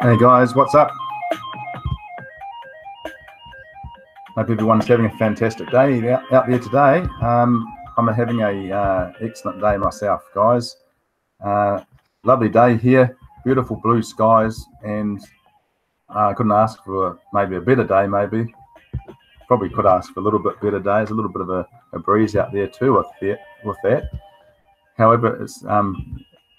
Hey guys, what's up? Hope everyone's having a fantastic day out there today. I'm having a excellent day myself, guys. Lovely day here, beautiful blue skies, and I couldn't ask for maybe a better day. Maybe probably could ask for a little bit better days. A little bit of a breeze out there too with that. However, it's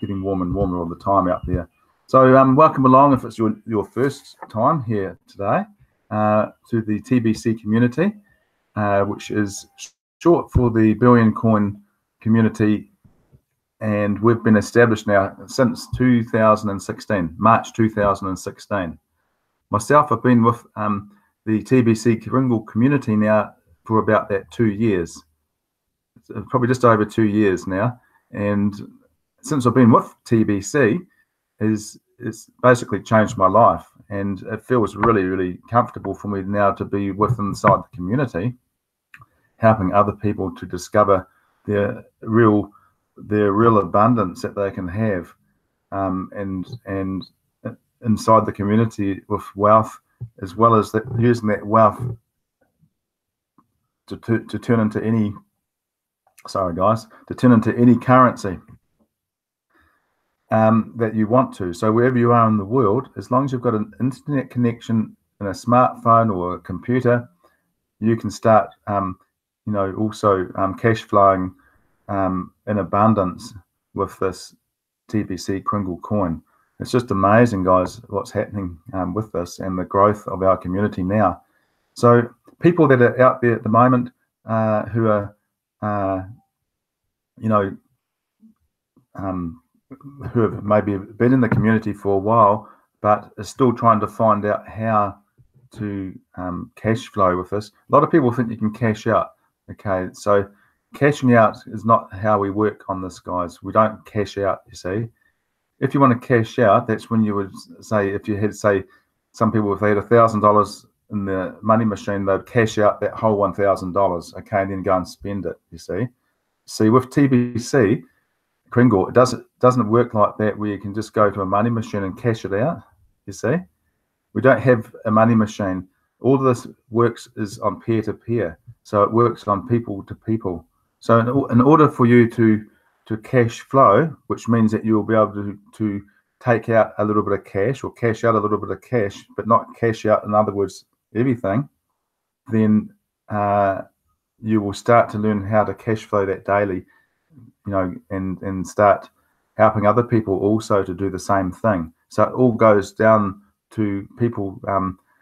getting warmer and warmer all the time out there. So welcome along if it's your first time here today to the TBC community, which is short for the Billion Coin Community, and we've been established now since 2016, March 2016. Myself, I've been with the TBC Kringle community now for about that 2 years, probably just over 2 years now, and since I've been with TBC, it's basically changed my life, and it feels really, really comfortable for me now to be inside the community, helping other people to discover their real abundance that they can have, and inside the community with wealth, as well as using that wealth to turn into any. Sorry, guys, to turn into any currency that you want to. So wherever you are in the world, as long as you've got an internet connection and a smartphone or a computer, you can start, also cash flowing in abundance with this TBC Kringle coin. It's just amazing, guys, what's happening with this and the growth of our community now. So people that are out there at the moment who are, who have maybe been in the community for a while, but are still trying to find out how to cash flow with this. A lot of people think you can cash out. Okay, so cashing out is not how we work on this, guys. We don't cash out, you see. If you want to cash out, that's when you would say, if you had, say, some people, if they had $1,000 in the money machine, they'd cash out that whole $1,000, okay, and then go and spend it, you see. See, with TBC Kringle, it doesn't work like that, where you can just go to a money machine and cash it out, you see. We don't have a money machine. All of this works is on peer-to-peer, so it works on people to people. So in order for you to cash flow, which means that you'll be able to take out a little bit of cash or cash out a little bit of cash, but not cash out, in other words, everything, then you will start to learn how to cash flow that daily, and start helping other people also to do the same thing. So it all goes down to people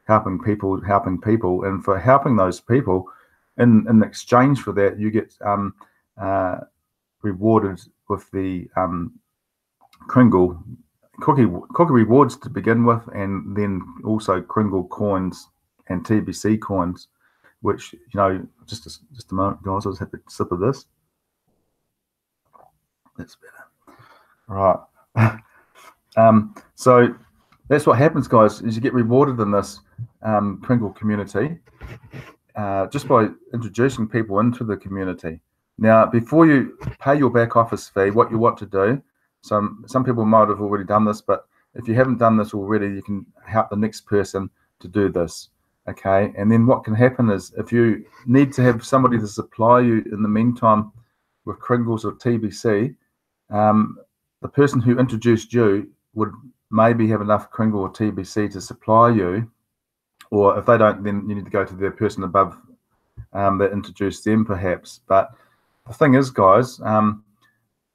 helping people, and for helping those people, in exchange for that, you get rewarded with the Kringle cookie rewards to begin with, and then also Kringle coins and TBC coins, which, just a moment, guys, I'll just have a sip of this. That's better. Right. So that's what happens, guys, is you get rewarded in this Kringle community just by introducing people into the community. Now, before you pay your back office fee, what you want to do, some people might have already done this, but if you haven't done this already, you can help the next person to do this, okay? And then what can happen is, if you need to have somebody to supply you in the meantime with Kringles or TBC, the person who introduced you would maybe have enough Kringle or TBC to supply you, or if they don't, then you need to go to the person above that introduced them, perhaps. But the thing is, guys, you're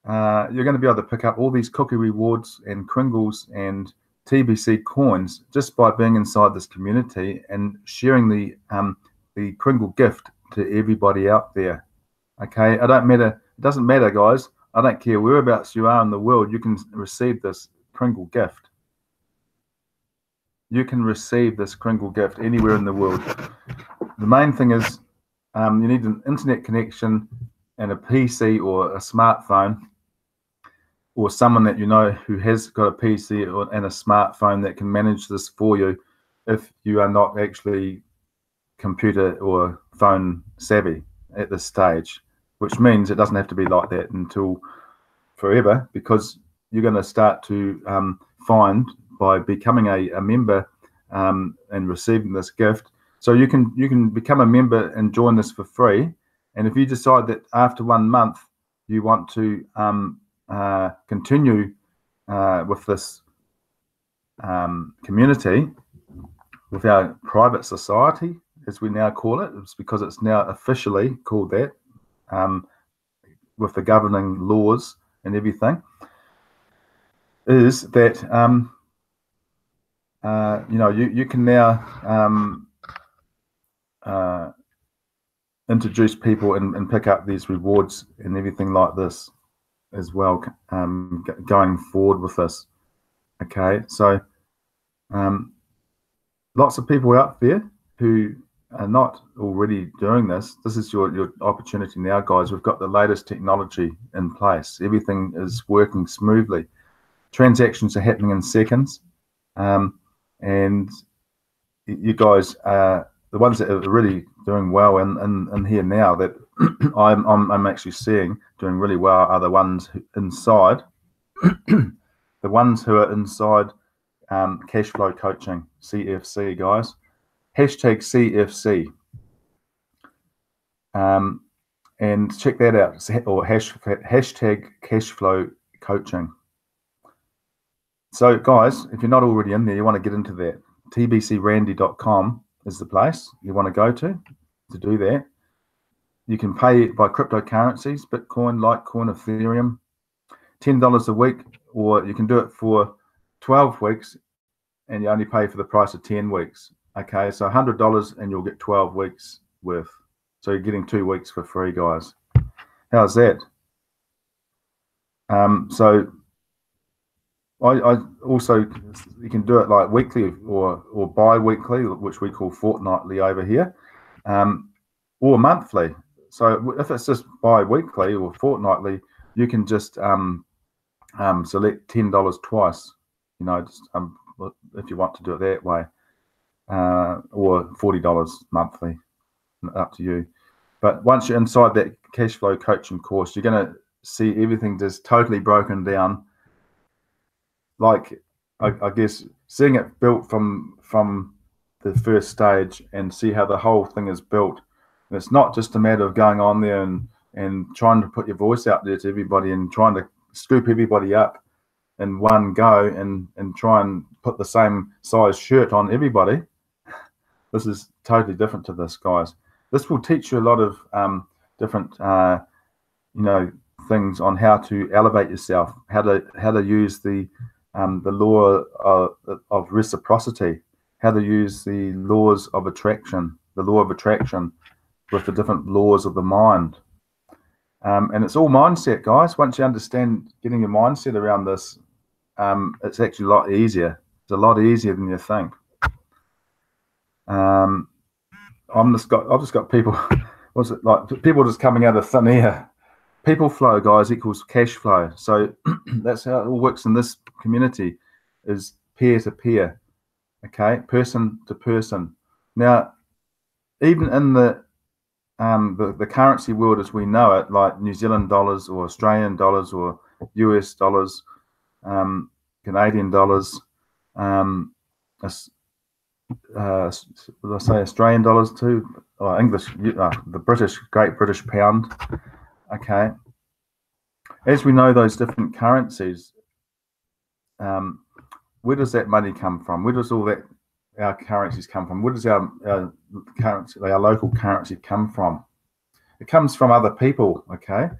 going to be able to pick up all these cookie rewards and Kringles and TBC coins just by being inside this community and sharing the Kringle gift to everybody out there. Okay, it doesn't matter, guys. I don't care whereabouts you are in the world, you can receive this Kringle gift. You can receive this Kringle gift anywhere in the world. The main thing is you need an internet connection and a PC or a smartphone, or someone that you know who has got a PC and a smartphone that can manage this for you if you are not actually computer or phone savvy at this stage, which means it doesn't have to be like that until forever, because you're going to start to find by becoming a member and receiving this gift. So you can become a member and join this for free. And if you decide that after 1 month you want to continue with this community, with our private society, as we now call it, it's because it's now officially called that, with the governing laws and everything, is that you can now introduce people and pick up these rewards and everything like this as well, going forward with this. Okay, so lots of people out there who are not already doing this. This is your opportunity now, guys. We've got the latest technology in place. Everything is working smoothly. Transactions are happening in seconds, and you guys are the ones that are really doing well in here now, that I'm actually seeing doing really well, are the ones inside the ones who are inside cash flow coaching, CFC, guys. Hashtag CFC, and check that out, or hashtag cash flow coaching. So guys, if you're not already in there, you want to get into that. tbcrandy.com is the place you want to go to do that. You can pay by cryptocurrencies, Bitcoin, Litecoin, Ethereum, $10 a week, or you can do it for 12 weeks and you only pay for the price of 10 weeks. Okay, so $100 and you'll get 12 weeks worth. So you're getting 2 weeks for free, guys. How's that? So I also, you can do it like weekly or bi-weekly, which we call fortnightly over here, or monthly. So if it's just bi-weekly or fortnightly, you can just select $10 twice, just, if you want to do it that way, or $40 monthly, up to you. But once you're inside that cash flow coaching course, you're going to see everything just totally broken down. Like, I guess, seeing it built from the first stage and see how the whole thing is built. And it's not just a matter of going on there and trying to put your voice out there to everybody and trying to scoop everybody up in one go and try and put the same size shirt on everybody. This is totally different to this, guys. This will teach you a lot of different things on how to elevate yourself, how to use the law of reciprocity, how to use the laws of attraction, the law of attraction with the different laws of the mind. And it's all mindset, guys. Once you understand getting your mindset around this, it's actually a lot easier. It's a lot easier than you think. I've just got people. What's it like? People just coming out of thin air. People flow, guys, equals cash flow. So that's how it all works in this community, is peer to peer, okay, person to person. Now, even in the currency world as we know it, like New Zealand dollars or Australian dollars or US dollars, Canadian dollars, would I say Australian dollars too? Or English, the Great British Pound. Okay. As we know those different currencies, where does that money come from? Where does all that our currencies come from? Where does our currency, our local currency, come from? It comes from other people. Okay.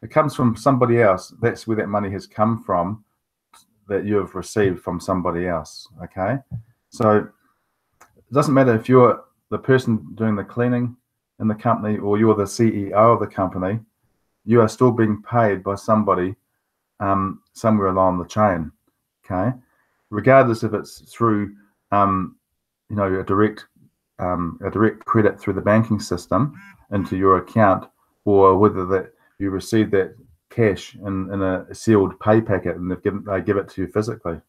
It comes from somebody else. That's where that money has come from, that you have received from somebody else. Okay. So it doesn't matter if you're the person doing the cleaning in the company or you're the CEO of the company, you are still being paid by somebody somewhere along the chain. Okay. Regardless if it's through a direct credit through the banking system into your account, or whether that you receive that cash in a sealed pay packet and they give it to you physically.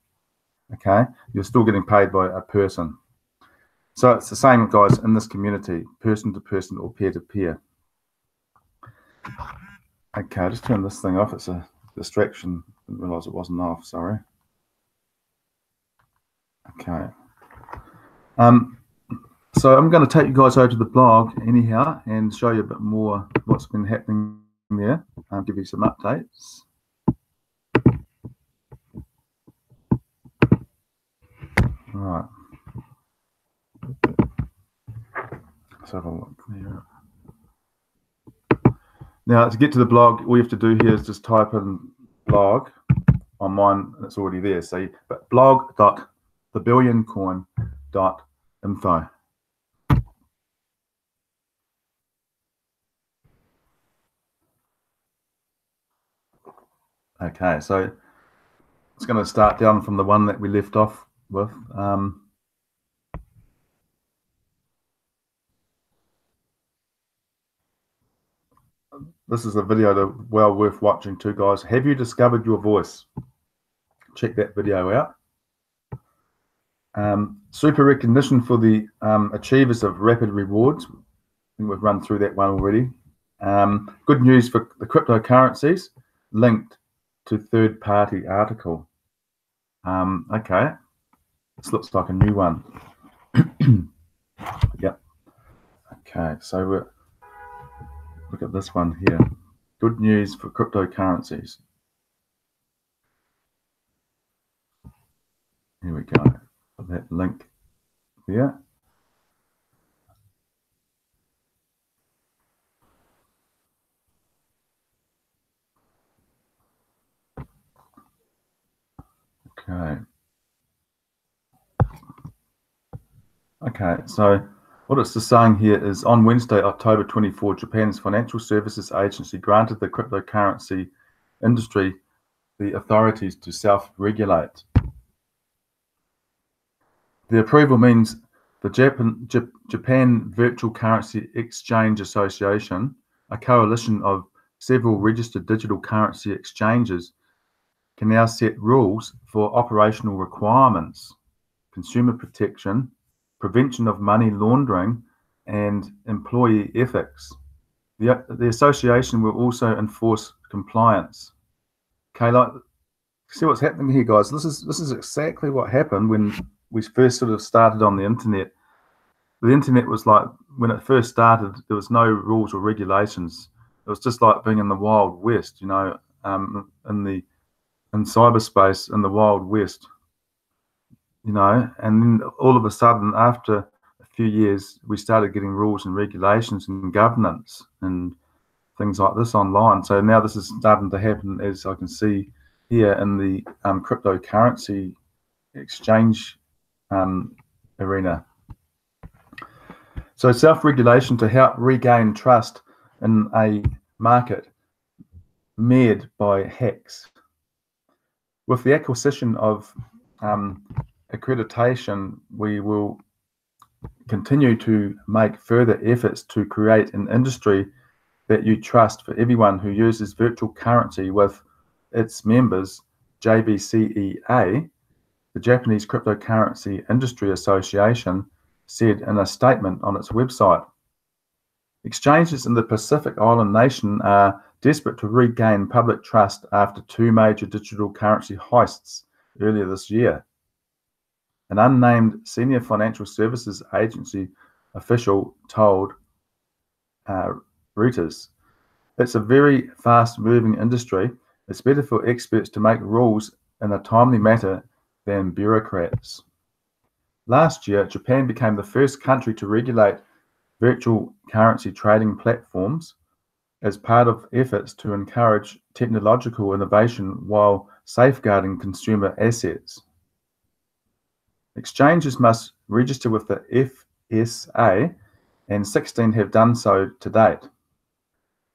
Okay, you're still getting paid by a person. So it's the same, guys, in this community, person to person or peer to peer. Okay, I just turned this thing off. It's a distraction. Didn't realize it wasn't off. Sorry. Okay. So I'm going to take you guys over to the blog anyhow and show you a bit more what's been happening there. I'll give you some updates. Right. Let's have a look there. Now, to get to the blog, all you have to do here is just type in blog on mine, and it's already there. So, but blog.thebillioncoin.info. Okay, so it's going to start down from the one that we left off with. This is a video that well worth watching too, guys. Have you discovered your voice? Check that video out. Super recognition for the achievers of rapid rewards. I think we've run through that one already. Good news for the cryptocurrencies, linked to third-party article. Okay, this looks like a new one. Yep. Okay, so we're look at this one here. Good news for cryptocurrencies. Here we go. Put that link there. Okay. Okay, so what it's just saying here is on Wednesday, October 24, Japan's Financial Services Agency granted the cryptocurrency industry the authorities to self-regulate. The approval means the Japan Virtual Currency Exchange Association, a coalition of several registered digital currency exchanges, can now set rules for operational requirements, consumer protection, prevention of money laundering, and employee ethics. The association will also enforce compliance. Okay, like, see what's happening here, guys. This is exactly what happened when we first sort of started on the internet. The internet was like, when it first started, there was no rules or regulations. It was just like being in the Wild West, you know, in cyberspace in the Wild West. You know, and then all of a sudden, after a few years, we started getting rules and regulations and governance and things like this online. So now this is starting to happen, as I can see here in the cryptocurrency exchange arena. So self-regulation to help regain trust in a market marred by hacks. With the acquisition of accreditation, we will continue to make further efforts to create an industry that you trust for everyone who uses virtual currency with its members, JBCEA, the Japanese Cryptocurrency Industry Association, said in a statement on its website. Exchanges in the Pacific Island nation are desperate to regain public trust after two major digital currency heists earlier this year. An unnamed senior financial services agency official told Reuters, "It's a very fast-moving industry. It's better for experts to make rules in a timely manner than bureaucrats." Last year, Japan became the first country to regulate virtual currency trading platforms as part of efforts to encourage technological innovation while safeguarding consumer assets. Exchanges must register with the FSA, and 16 have done so to date.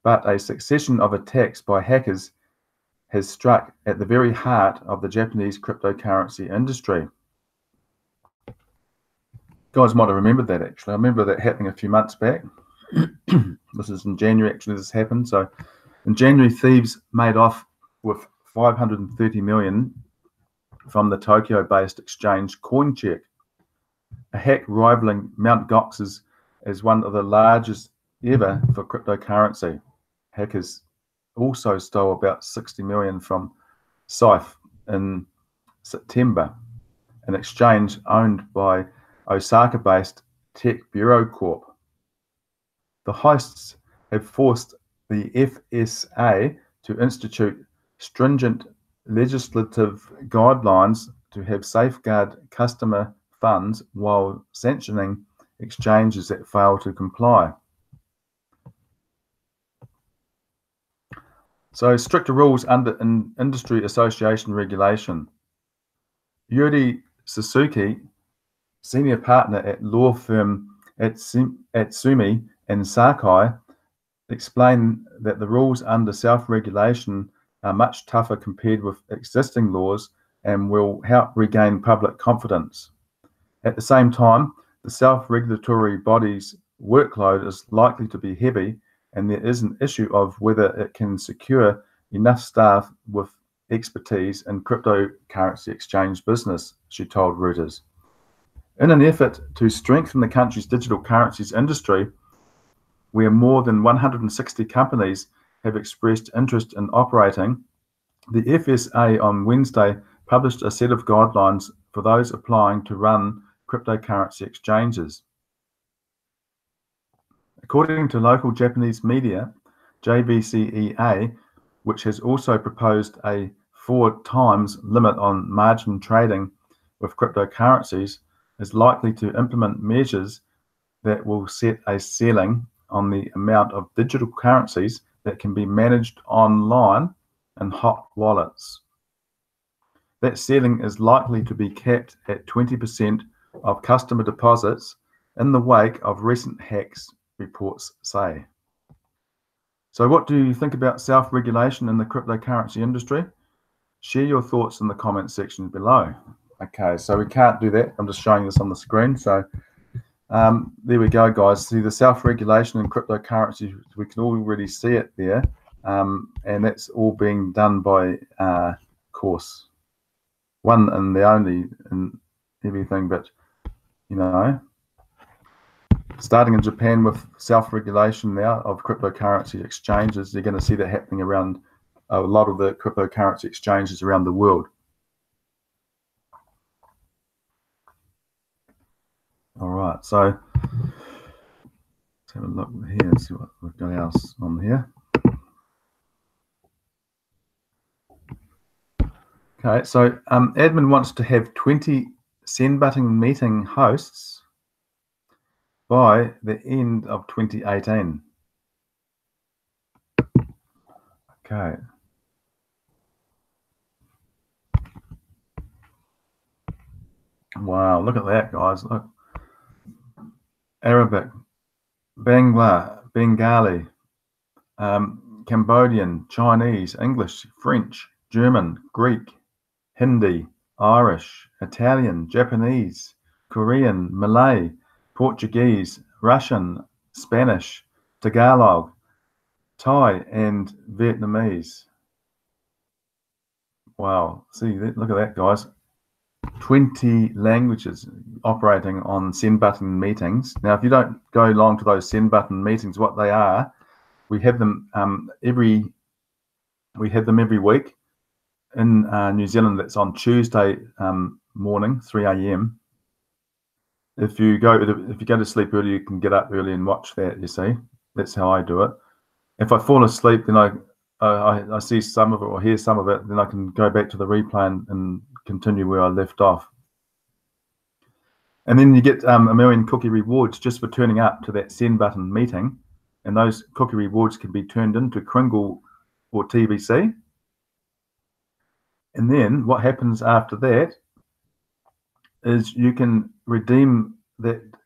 But a succession of attacks by hackers has struck at the very heart of the Japanese cryptocurrency industry. You guys might have remembered that, actually. I remember that happening a few months back. This is in January, actually, this happened. So in January, thieves made off with $530 million from the Tokyo-based exchange CoinCheck, a hack rivaling Mt. Gox's as one of the largest ever for cryptocurrency. Hackers also stole about $60 million from Saif in September. an exchange owned by Osaka-based Tech Bureau Corp. The hosts have forced the FSA to institute stringent legislative guidelines to have safeguard customer funds while sanctioning exchanges that fail to comply. So stricter rules under an industry association regulation. Yuri Suzuki, senior partner at law firm Atsumi and Sakai, explained that the rules under self-regulation are much tougher compared with existing laws and will help regain public confidence. At the same time, the self-regulatory body's workload is likely to be heavy, and there is an issue of whether it can secure enough staff with expertise in cryptocurrency exchange business, she told Reuters. In an effort to strengthen the country's digital currencies industry, where more than 160 companies have expressed interest in operating, the FSA on Wednesday published a set of guidelines for those applying to run cryptocurrency exchanges. According to local Japanese media, JBCEA, which has also proposed a 4 times limit on margin trading with cryptocurrencies, is likely to implement measures that will set a ceiling on the amount of digital currencies that can be managed online in hot wallets. That ceiling is likely to be capped at 20% of customer deposits in the wake of recent hacks, reports say. So what do you think about self-regulation in the cryptocurrency industry? Share your thoughts in the comment section below. Okay, so we can't do that. I'm just showing this on the screen. So there we go, guys. See the self-regulation in cryptocurrency. We can already see it there. And that's all being done by course. One and the only in everything, but, you know, starting in Japan with self-regulation now of cryptocurrency exchanges, you're going to see that happening around a lot of the cryptocurrency exchanges around the world. All right, so let's have a look here and see what we've got else on here. Okay, so admin wants to have 20 send button meeting hosts by the end of 2018. Okay. Wow, look at that, guys. Look. Arabic, Bangla, Bengali, Cambodian, Chinese, English, French, German, Greek, Hindi, Irish, Italian, Japanese, Korean, Malay, Portuguese, Russian, Spanish, Tagalog, Thai, and Vietnamese. Wow, see, look at that, guys. 20 languages operating on send button meetings. Now, if you don't go along to those send button meetings, what they are, we have them every week in New Zealand. That's on Tuesday morning, 3 a.m. If you go to sleep early, you can get up early and watch that. You see, that's how I do it. If I fall asleep, then I see some of it or hear some of it, then I can go back to the replay and continue where I left off. And then you get a million cookie rewards just for turning up to that send button meeting, and those cookie rewards can be turned into Kringle or TBC. And then what happens after that is you can redeem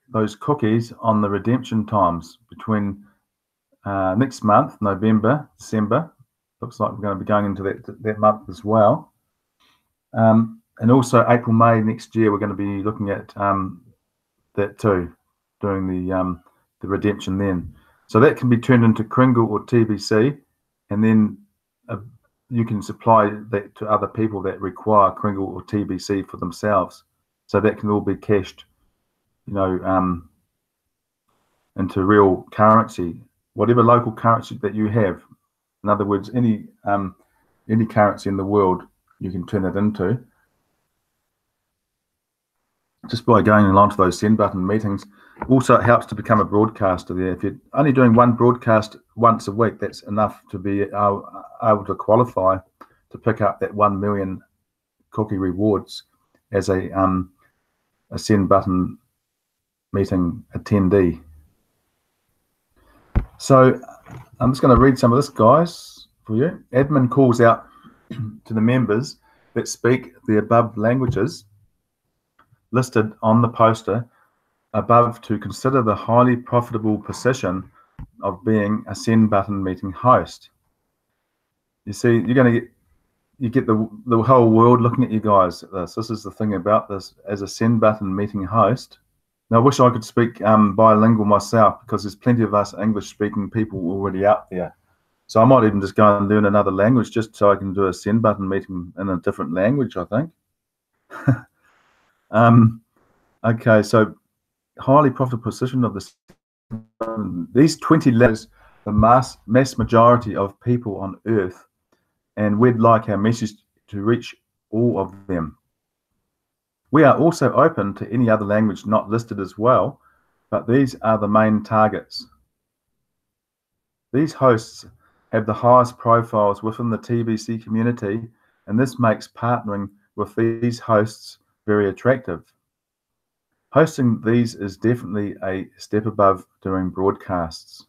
those cookies on the redemption times between next month, November, December. Looks like we're going to be going into that month as well. And also April, May next year, we're going to be looking at that too, doing the redemption then. So that can be turned into Kringle or TBC, and then you can supply that to other people that require Kringle or TBC for themselves. So that can all be cashed, you know, into real currency, whatever local currency that you have. In other words, any currency in the world, you can turn it into. just by going along to those send button meetings. Also, it helps to become a broadcaster there. If you're only doing one broadcast once a week, that's enough to be able to qualify to pick up that 1 million cookie rewards as a send button meeting attendee. So I'm just going to read some of this, guys, for you. Admin calls out to the members that speak the above languages listed on the poster above to consider the highly profitable position of being a send button meeting host. You see, you get the whole world looking at you guys at this. This is the thing about this as a send button meeting host. Now, I wish I could speak bilingual myself, because there's plenty of us English speaking people already out there. So I might even just go and learn another language just so I can do a send button meeting in a different language, I think. Okay, so highly profitable position of these 20 letters, the mass majority of people on earth, and we'd like our message to reach all of them. We are also open to any other language not listed as well, but these are the main targets. These hosts have the highest profiles within the TBC community, and this makes partnering with these hosts very attractive. Hosting these is definitely a step above doing broadcasts.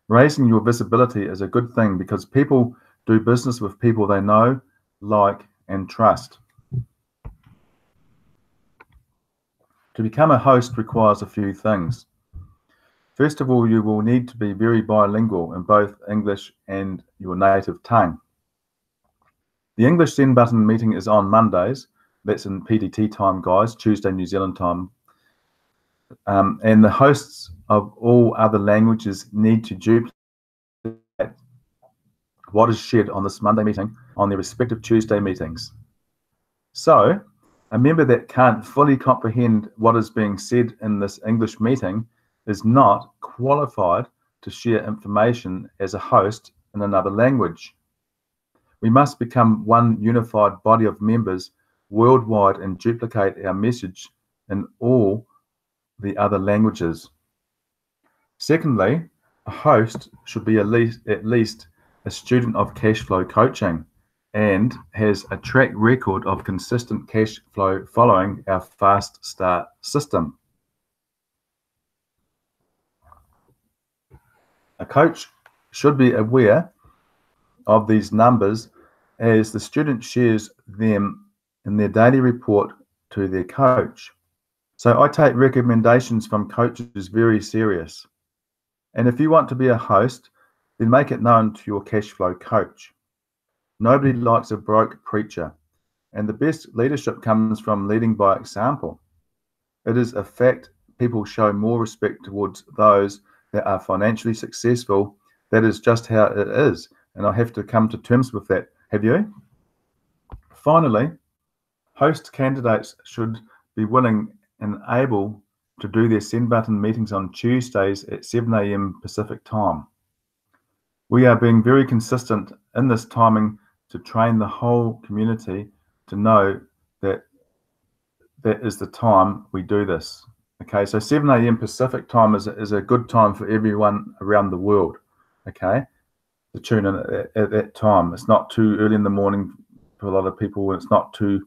Raising your visibility is a good thing because people do business with people they know, like, and trust. To become a host requires a few things. First of all, you will need to be very bilingual in both English and your native tongue. The English send button meeting is on Mondays. That's in PDT time, guys, Tuesday, New Zealand time. And the hosts of all other languages need to duplicate what is shared on this Monday meeting on their respective Tuesday meetings. So, a member that can't fully comprehend what is being said in this English meeting is not qualified to share information as a host in another language. We must become one unified body of members worldwide and duplicate our message in all the other languages. Secondly, a host should be at least a student of cash flow coaching and has a track record of consistent cash flow following our Fast Start system. A coach should be aware of these numbers as the student shares them in their daily report to their coach. So I take recommendations from coaches very serious. And if you want to be a host, then make it known to your cash flow coach. Nobody likes a broke preacher, and the best leadership comes from leading by example. It is a fact people show more respect towards those that are financially successful. That is just how it is, and I have to come to terms with that. Have you? Finally, host candidates should be willing and able to do their send button meetings on Tuesdays at 7 a.m. Pacific time. We are being very consistent in this timing to train the whole community to know that that is the time we do this. Okay, so 7 a.m. Pacific time is a good time for everyone around the world, okay, to tune in at that time. It's not too early in the morning for a lot of people, and it's not too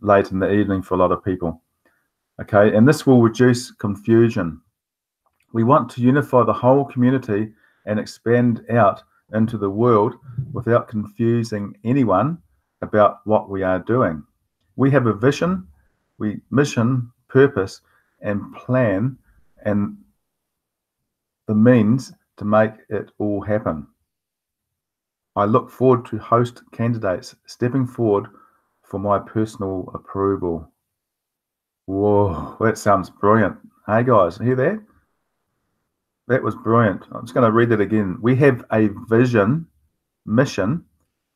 late in the evening for a lot of people. Okay, and this will reduce confusion. We want to unify the whole community and expand out into the world without confusing anyone about what we are doing. We have a vision, mission, purpose, and plan, and the means to make it all happen. I look forward to host candidates stepping forward for my personal approval. Whoa, that sounds brilliant. Hey guys, hear that? That was brilliant. I'm just going to read it again. We have a vision, mission,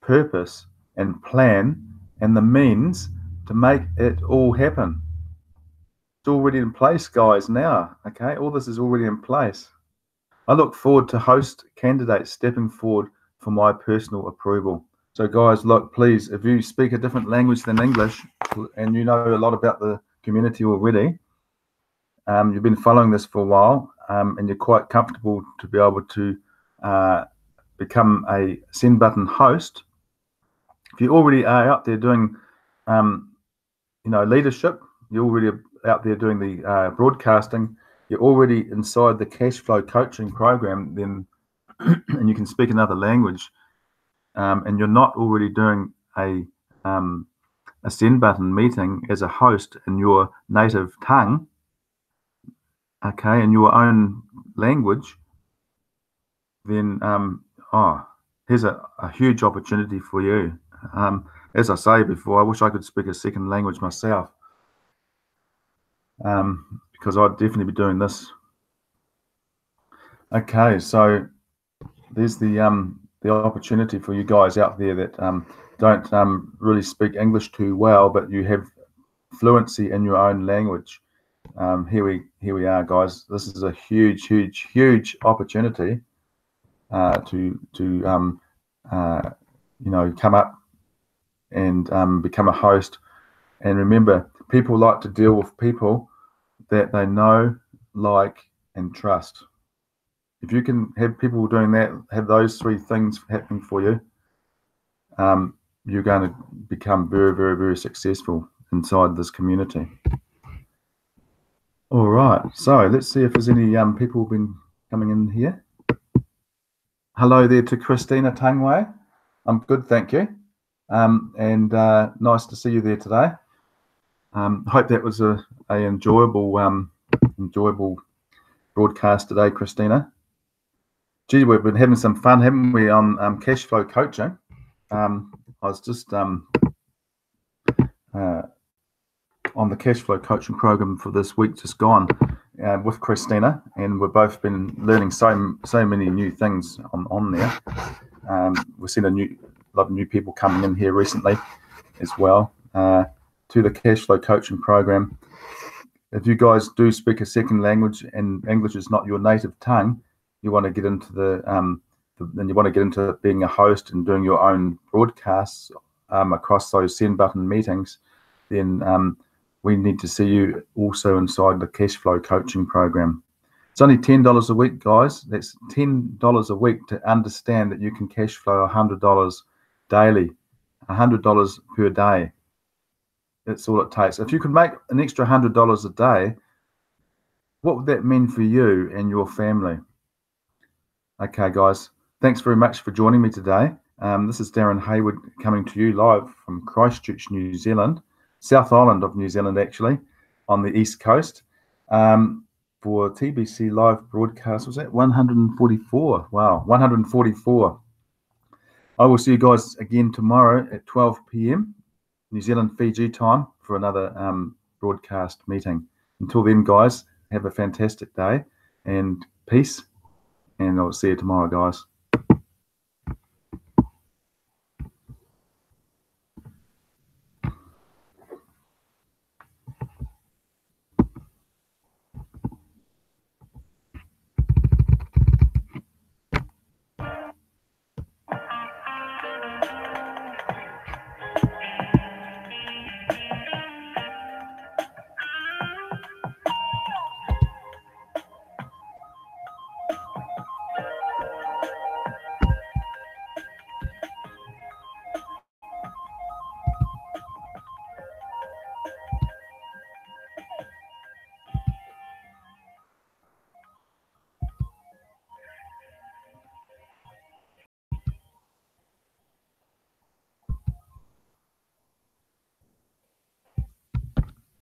purpose, and plan, and the means to make it all happen. It's already in place, guys, now. Okay, all this is already in place. I look forward to host candidates stepping forward for my personal approval. So guys, look, please, if you speak a different language than English and you know a lot about the community already, you've been following this for a while, and you're quite comfortable to be able to become a send button host. If you already are out there doing, leadership, you're already out there doing the broadcasting, you're already inside the cash flow coaching program, then and you can speak another language, and you're not already doing a send button meeting as a host in your native tongue, okay, in your own language, then here's a huge opportunity for you. As I say before, I wish I could speak a second language myself, because I'd definitely be doing this. Okay, so there's the opportunity for you guys out there that don't really speak English too well, but you have fluency in your own language. Here we are, guys. This is a huge opportunity to come up and become a host. And remember, people like to deal with people that they know, like, and trust. If you can have people doing that, have those three things happening for you, you're going to become very successful inside this community. All right, so let's see if there's any people been coming in here. Hello there to Christina Tangway. I'm good, thank you. And nice to see you there today. Hope that was a enjoyable broadcast today, Christina. Gee, we've been having some fun, haven't we, on cash flow coaching? I was just on the cash flow coaching program for this week just gone with Christina, and we've both been learning so many new things on there. We've seen a lot of new people coming in here recently as well to the cash flow coaching program. If you guys do speak a second language and English is not your native tongue, you want to get into then you want to get into being a host and doing your own broadcasts across those send button meetings, then we need to see you also inside the cash flow coaching program. It's only $10 a week, guys. That's $10 a week to understand that you can cash flow $100 daily, $100 per day. That's all it takes. If you could make an extra $100 a day, what would that mean for you and your family? Okay, guys, thanks very much for joining me today. This is Darren Hayward coming to you live from Christchurch, New Zealand, South Island of New Zealand, actually, on the East Coast, for TBC Live Broadcast. Was that 144? Wow, 144. I will see you guys again tomorrow at 12 p.m. New Zealand Fiji time for another broadcast meeting. Until then, guys, have a fantastic day and peace. And I'll see you tomorrow, guys.